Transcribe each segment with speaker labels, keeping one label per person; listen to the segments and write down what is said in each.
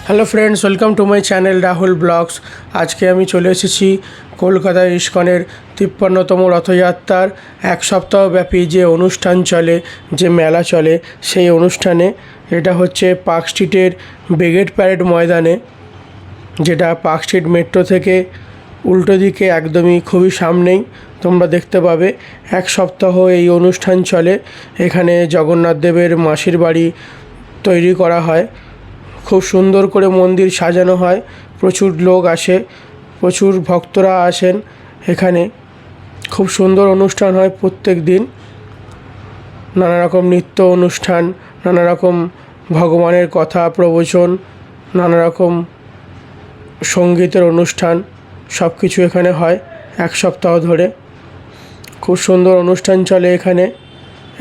Speaker 1: Hello friends, welcome to my channel Rahul blogs. আজকে আমি চলে এসেছি কলকাতার ইস্কনের 53তম রথযাত্রার এক সপ্তাহব্যাপী যে অনুষ্ঠান চলে, যে মেলা চলে, সেই অনুষ্ঠানে। এটা হচ্ছে পার্ক স্ট্রিটের ব্রিগেড প্যারেড ময়দানে, যেটা পার্ক স্ট্রিট মেট্রো থেকে উল্টো দিকে একদমই খুবই সামনেই তোমরা দেখতে পাবে। এক সপ্তাহ এই অনুষ্ঠান চলে। এখানে জগন্নাথ দেবের মাসির বাড়ি তৈরি করা হয়, খুব সুন্দর করে মন্দির সাজানো হয়, প্রচুর লোক আসে, প্রচুর ভক্তরা আসেন এখানে। খুব সুন্দর অনুষ্ঠান হয় প্রত্যেক দিন। নানা রকম নৃত্য অনুষ্ঠান, নানা রকম ভগবানের কথা প্রবচন, নানা রকম সঙ্গীতের অনুষ্ঠান, সব কিছু এখানে হয় এক সপ্তাহ ধরে। খুব সুন্দর অনুষ্ঠান চলে এখানে।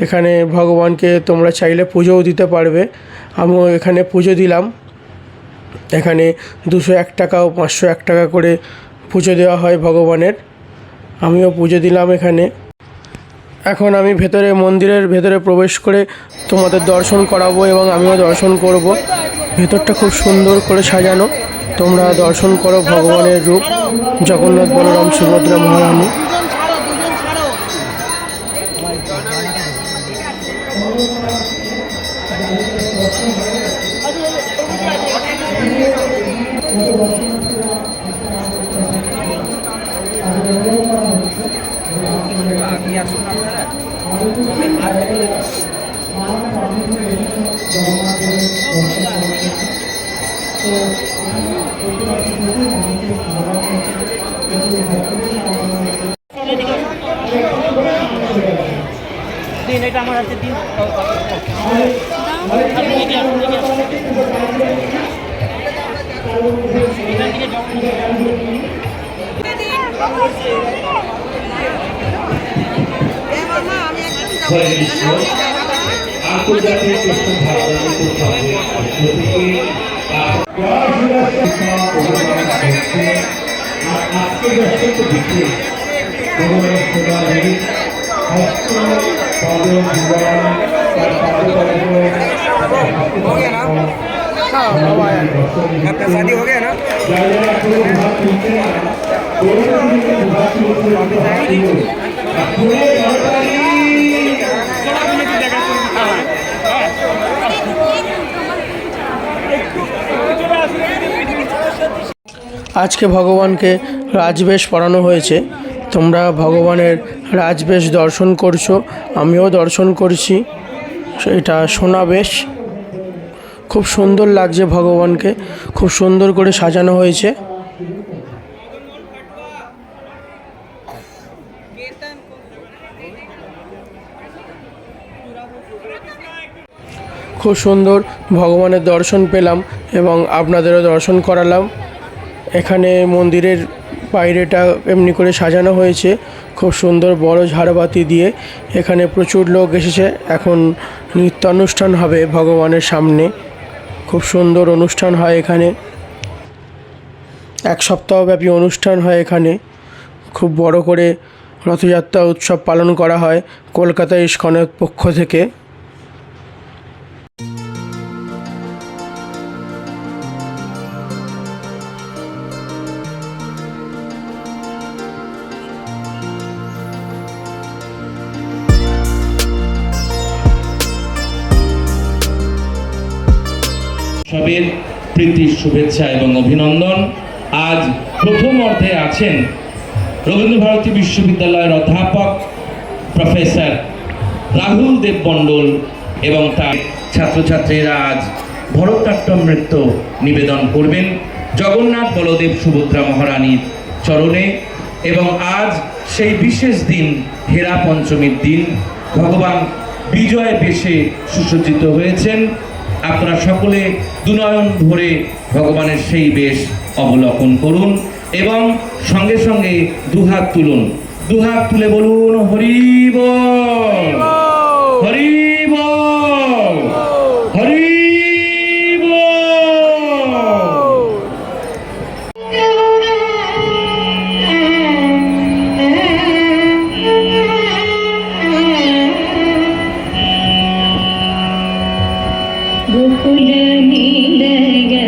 Speaker 1: এখানে ভগবানকে তোমরা চাইলে পুজোও দিতে পারবে। আমিও এখানে পুজো দিলাম। এখানে 201 টাকা ও 501 টাকা করে পুজো দেওয়া হয় ভগবানের। আমিও পুজো দিলাম এখানে। এখন আমি মন্দিরের ভেতরে প্রবেশ করে তোমাদের দর্শন করাবো এবং আমিও দর্শন করব। ভেতরটা খুব সুন্দর করে সাজানো। তোমরা দর্শন করো ভগবানের রূপ, জগন্নাথ, বলরাম, সুভদ্রা, মহারানী।
Speaker 2: দিন এটা আমার হাতে দিন।
Speaker 3: আন্তর্জাতিক
Speaker 4: आपका शादी हो गया ना?
Speaker 1: আজকে ভগবানকে রাজবেশ পরানো হয়েছে। তোমরা ভগবানের রাজবেশ দর্শন করছো, আমিও দর্শন করছি। এটা সোনাবেশ। খুব সুন্দর লাগছে ভগবানকে, খুব সুন্দর করে সাজানো হয়েছে। খুব সুন্দর ভগবানের দর্শন পেলাম এবং আপনাদেরও দর্শন করালাম। এখানে মন্দিরের বাইরেটা এমনি করে সাজানো হয়েছে, খুব সুন্দর বড় ঝাড়বাতি দিয়ে। এখানে প্রচুর লোক এসেছে। এখন নৃত্যানুষ্ঠান হবে ভগবানের সামনে। খুব সুন্দর অনুষ্ঠান হয় এখানে। এক সপ্তাহব্যাপী অনুষ্ঠান হয় এখানে। খুব বড় করে রথযাত্রা উৎসব পালন করা হয় কলকাতা ইস্কনের পক্ষ থেকে।
Speaker 3: সবের প্রীতির শুভেচ্ছা এবং অভিনন্দন। আজ প্রথম অর্ধে আছেন রবীন্দ্রভারতী বিশ্ববিদ্যালয়ের অধ্যাপক প্রফেসর রাহুল দেব মণ্ডল এবং তার ছাত্রছাত্রীরা আজ ভরতনাট্যম নৃত্য নিবেদন করবেন জগন্নাথ, বলদেব, সুভদ্রা মহারানীর চরণে। এবং আজ সেই বিশেষ দিন, হেরা পঞ্চমীর দিন, ভগবান বিজয় বেশে সুসজ্জিত হয়েছেন। আপনারা সকলে দুনয়ন ভরে ভগবানের সেই বেশ অবলোকন করুন এবং সঙ্গে সঙ্গে দুহাত তুলুন। দুহাত তুলে বলুন হরি বল, হরি বল, হরি
Speaker 5: गोकुल मिल गया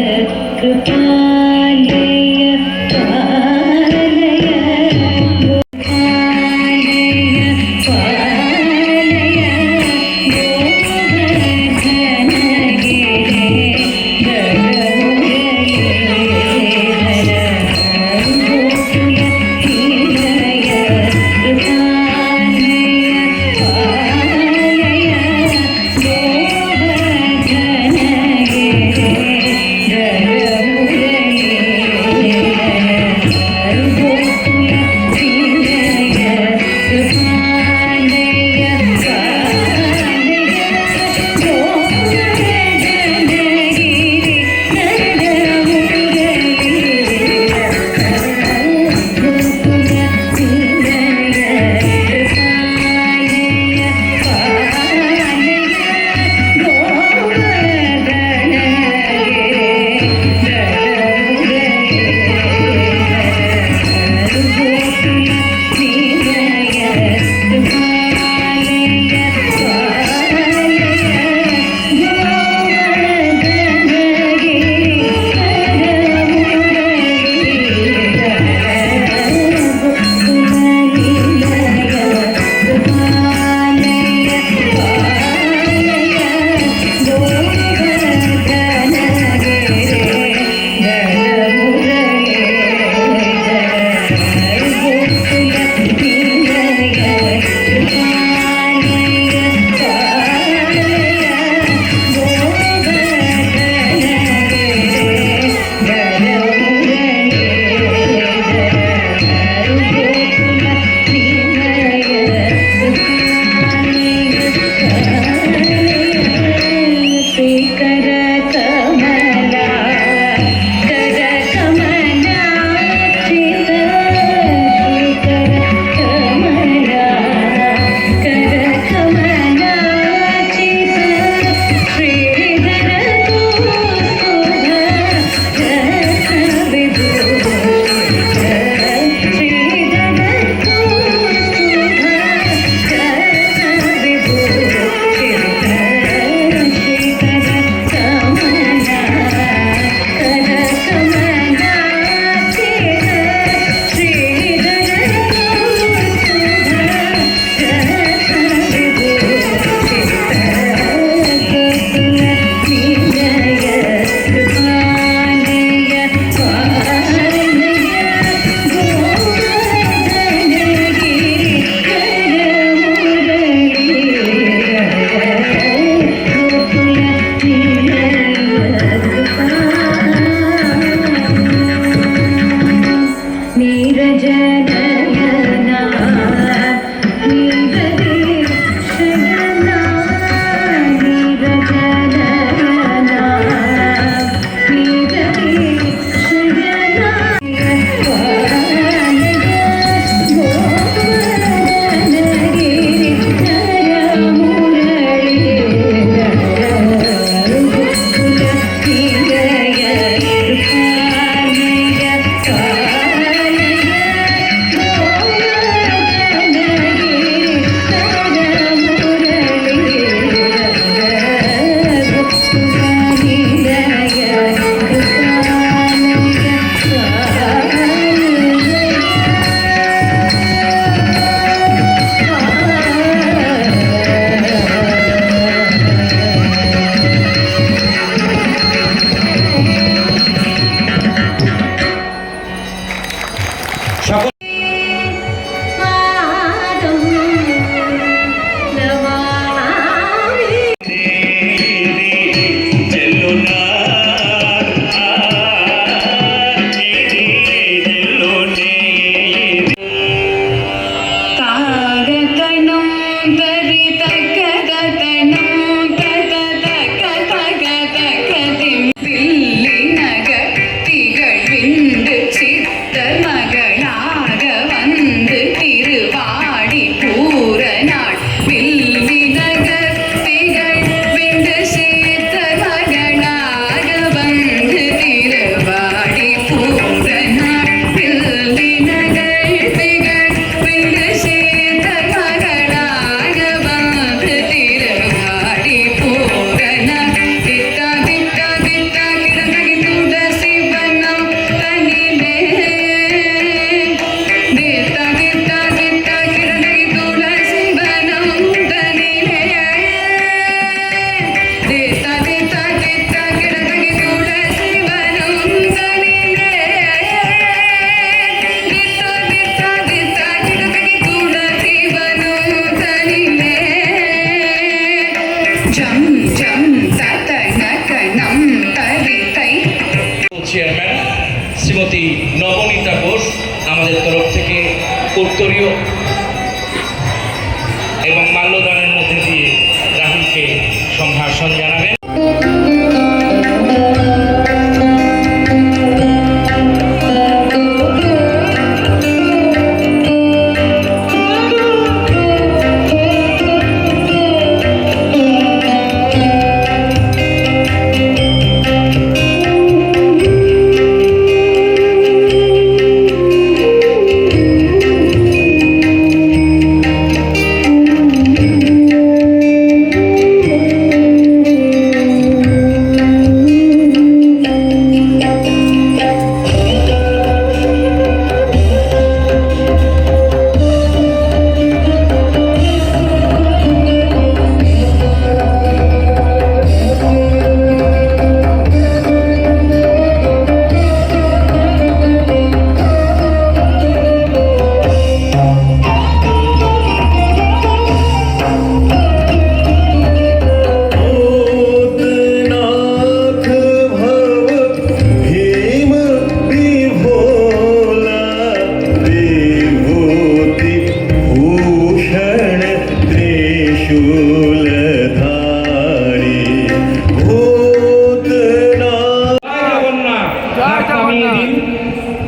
Speaker 3: ভাষণ জানাবেন।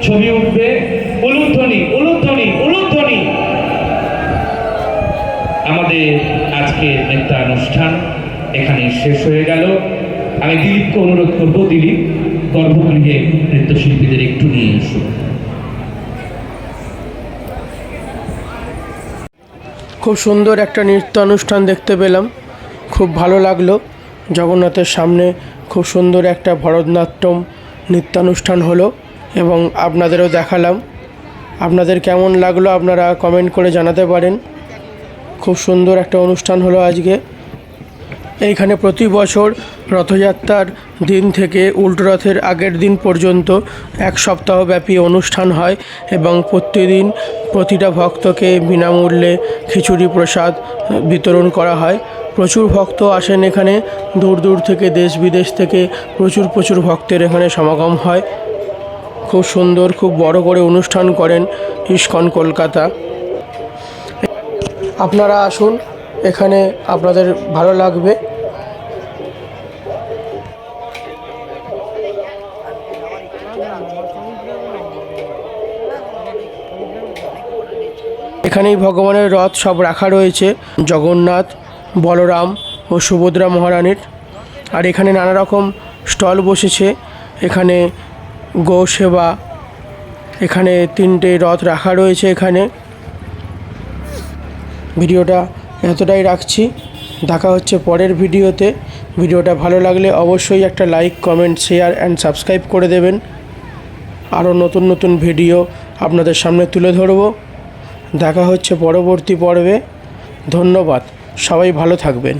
Speaker 3: ছবি উঠবে, উলুধ্বনি উলুধ্বনি উলুধ্বনি। আমাদের আজকে নৃত্যানুষ্ঠান এখানে শেষ হয়ে গেল। আমি দিলীপকে অনুরোধ করব, দিলীপ গর্ভগৃহে নৃত্যশিল্পীদের একটু নিয়ে এসো।
Speaker 1: খুব সুন্দর একটা নৃত্য অনুষ্ঠান দেখতে পেলাম, খুব ভালো লাগলো। জগন্নাথের সামনে খুব সুন্দর একটা ভরতনাট্যম নৃত্যানুষ্ঠান হলো এবং আপনাদেরও দেখালাম। আপনাদের কেমন লাগলো আপনারা কমেন্ট করে জানাতে পারেন। খুব সুন্দর একটা অনুষ্ঠান হলো আজকে। এইখানে প্রতি বছর রথযাত্রার দিন থেকে উল্টো রথের আগের দিন পর্যন্ত এক সপ্তাহব্যাপী অনুষ্ঠান হয় এবং প্রতিদিন প্রতিটা ভক্তকে বিনামূল্যে খিচুড়ি প্রসাদ বিতরণ করা হয়। প্রচুর ভক্ত আসেন এখানে, দূর দূর থেকে, দেশ বিদেশ থেকে প্রচুর ভক্তের এখানে সমাগম হয়। খুব সুন্দর, খুব বড় করে অনুষ্ঠান করেন ইস্কন কলকাতা। আপনারা আসুন, এখানে আপনাদের ভালো লাগবে। এখানেই ভগবানের রথ সব রাখা রয়েছে, জগন্নাথ, বলরাম ও সুভদ্রা মহারানীর। আর এখানে নানা রকম স্টল বসেছে। এখানে গো সেবা, এখানে 3টে রথ রাখা রয়েছে। এখানে ভিডিওটা এতটাই রাখছি, দেখা হচ্ছে পরের ভিডিওতে। ভিডিওটা ভালো লাগলে অবশ্যই একটা like, comment, share and subscribe করে দেবেন। আরও নতুন ভিডিও আপনাদের সামনে তুলে ধরব। দেখা হচ্ছে পরবর্তী পর্বে। ধন্যবাদ, সবাই ভালো থাকবেন।